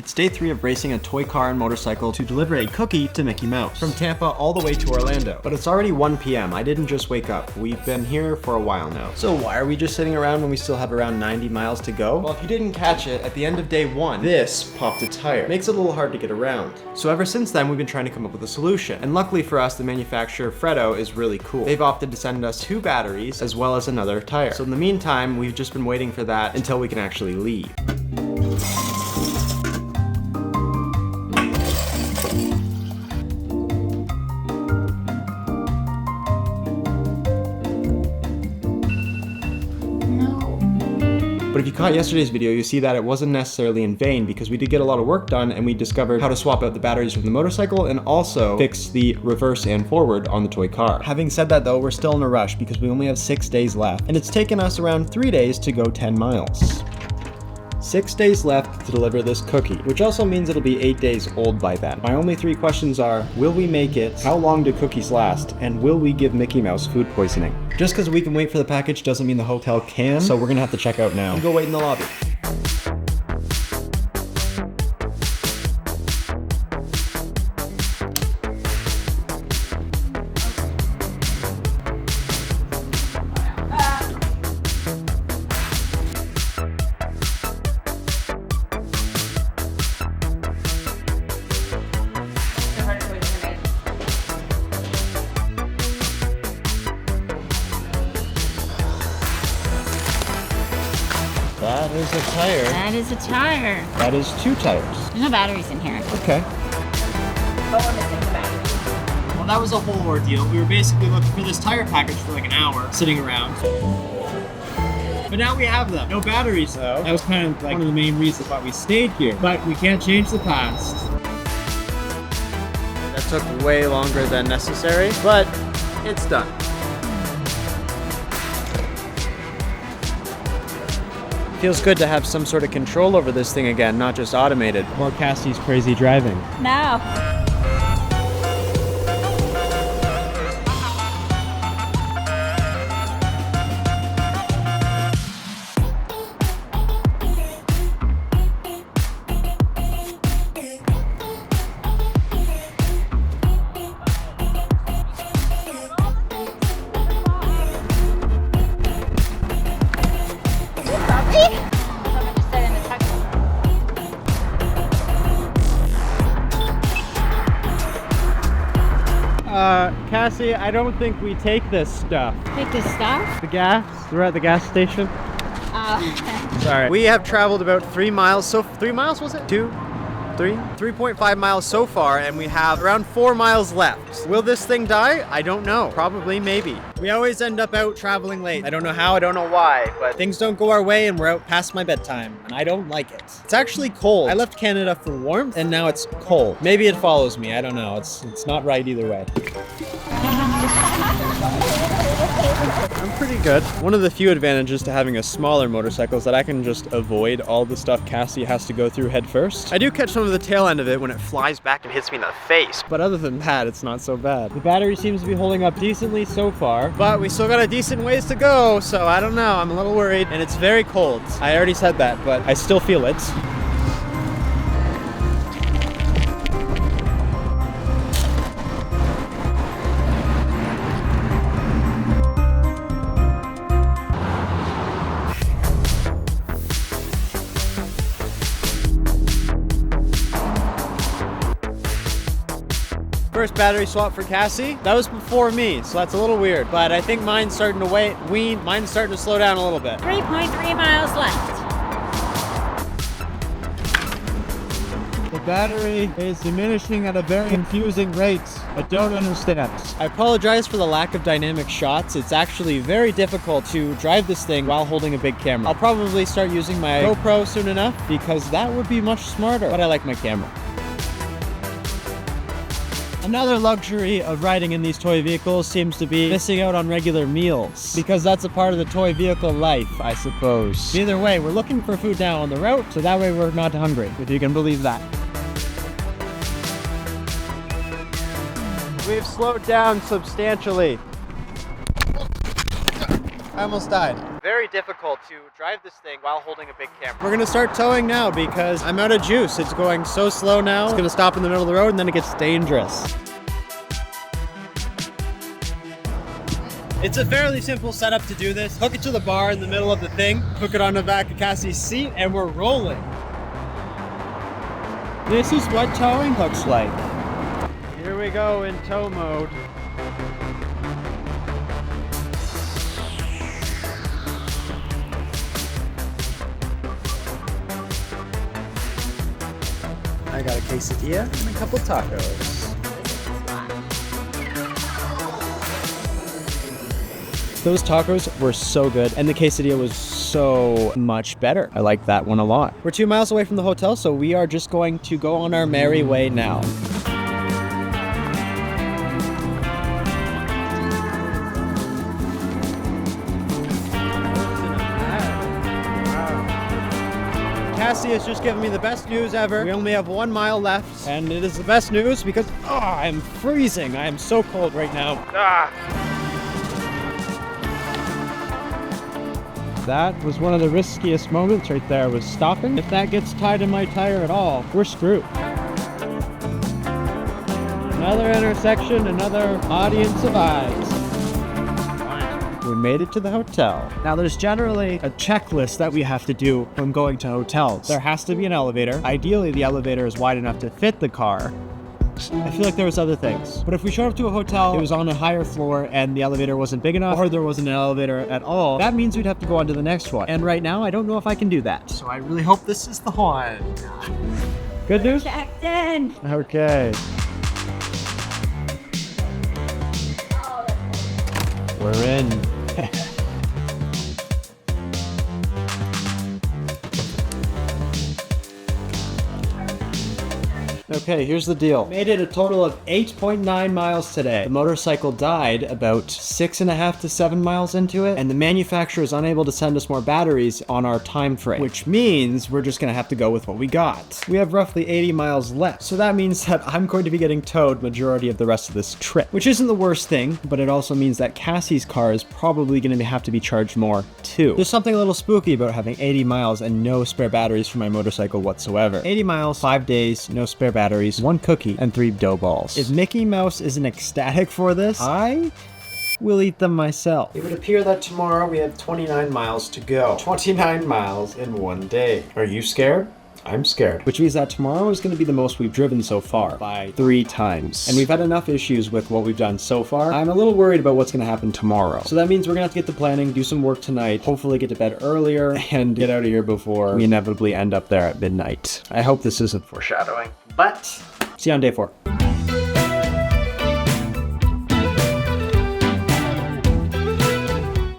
It's day 3 of racing a toy car and motorcycle to deliver a cookie to Mickey Mouse. From Tampa all the way to Orlando. But it's already 1 p.m. I didn't just wake up. We've been here for a while now. So why are we just sitting around when we still have around 90 miles to go? Well, if you didn't catch it, at the end of day 1, this popped a tire. Makes it a little hard to get around. So ever since then, we've been trying to come up with a solution. And luckily for us, the manufacturer, Freddo, is really cool. They've opted to send us 2 batteries as well as another tire. So in the meantime, we've just been waiting for that until we can actually leave. But if you caught yesterday's video, you see that it wasn't necessarily in vain because we did get a lot of work done and we discovered how to swap out the batteries from the motorcycle and also fix the reverse and forward on the toy car. Having said that though, we're still in a rush because we only have 6 days left and it's taken us around 3 days to go 10 miles. 6 days left to deliver this cookie, which also means it'll be 8 days old by then. My only 3 questions are, will we make it? How long do cookies last? And will we give Mickey Mouse food poisoning? Just because we can wait for the package doesn't mean the hotel can, so we're gonna have to check out now and go wait in the lobby. That is a tire. That is a tire. That is 2 tires. There's no batteries in here. Okay. Well, that was a whole ordeal. We were basically looking for this tire package for like an hour, sitting around. But now we have them. No batteries though. That was kind of like one of the main reasons why we stayed here. But we can't change the past. That took way longer than necessary, but it's done. Feels good to have some sort of control over this thing again, not just automated. More Cassie's crazy driving. No. Cassie, I don't think we take this stuff. Take this stuff? The gas? We're at the gas station. Oh. Sorry. We have traveled about 3 miles, so 3 miles was it? 2? 3? 3.5 miles so far, and we have around 4 miles left. Will this thing die? I don't know. Probably, maybe. We always end up out traveling late. I don't know how, I don't know why, but things don't go our way and we're out past my bedtime, and I don't like it. It's actually cold. I left Canada for warmth, and now it's cold. Maybe it follows me, I don't know. It's not right either way. I'm pretty good. One of the few advantages to having a smaller motorcycle is that I can just avoid all the stuff Cassie has to go through head first. I do catch some of the tail end of it when it flies back and hits me in the face, but other than that, it's not so bad. The battery seems to be holding up decently so far. But we still got a decent ways to go, so I don't know. I'm a little worried, and it's very cold. I already said that, but I still feel it. First battery swap for Cassie. That was before me, so that's a little weird. But I think mine's starting to wean. Mine's starting to slow down a little bit. 3.3 miles left. The battery is diminishing at a very confusing rate. I don't understand. I apologize for the lack of dynamic shots. It's actually very difficult to drive this thing while holding a big camera. I'll probably start using my GoPro soon enough because that would be much smarter. But I like my camera. Another luxury of riding in these toy vehicles seems to be missing out on regular meals, because that's a part of the toy vehicle life, I suppose. Either way, we're looking for food now on the route, so that way we're not hungry, if you can believe that. We've slowed down substantially. I almost died. very difficult to drive this thing while holding a big camera. We're gonna start towing now because I'm out of juice. It's going so slow now. It's gonna stop in the middle of the road and then it gets dangerous. It's a fairly simple setup to do this. Hook it to the bar in the middle of the thing, hook it on the back of Cassie's seat, and we're rolling. This is what towing looks like. Here we go in tow mode. I got a quesadilla and a couple tacos. Those tacos were so good, and the quesadilla was so much better. I like that one a lot. We're 2 miles away from the hotel, so we are just going to go on our merry way now. Cassie has just given me the best news ever. We only have 1 mile left, and it is the best news because I'm freezing. I am so cold right now. That was one of the riskiest moments right there, was stopping. If that gets tied in my tire at all, we're screwed. Another intersection, another audience of eyes. We made it to the hotel. Now there's generally a checklist that we have to do when going to hotels. There has to be an elevator. Ideally, the elevator is wide enough to fit the car. I feel like there was other things. But if we showed up to a hotel, it was on a higher floor and the elevator wasn't big enough, or there wasn't an elevator at all, that means we'd have to go on to the next one. And right now, I don't know if I can do that. So I really hope this is the one. Good news? Checked in. Okay. We're in. Okay, here's the deal. Made it a total of 8.9 miles today. The motorcycle died about 6.5 to 7 miles into it, and the manufacturer is unable to send us more batteries on our time frame, which means we're just gonna have to go with what we got. We have roughly 80 miles left, so that means that I'm going to be getting towed majority of the rest of this trip, which isn't the worst thing, but it also means that Cassie's car is probably gonna have to be charged more too. There's something a little spooky about having 80 miles and no spare batteries for my motorcycle whatsoever. 80 miles, 5 days, no spare batteries, 1 cookie, and 3 dough balls. If Mickey Mouse isn't ecstatic for this, I will eat them myself. It would appear that tomorrow we have 29 miles to go. 29 miles in 1 day. Are you scared? I'm scared. Which means that tomorrow is going to be the most we've driven so far, by 3 times. And we've had enough issues with what we've done so far. I'm a little worried about what's going to happen tomorrow. So that means we're going to have to get to planning, do some work tonight, hopefully get to bed earlier, and get out of here before we inevitably end up there at midnight. I hope this isn't foreshadowing, but see you on day 4.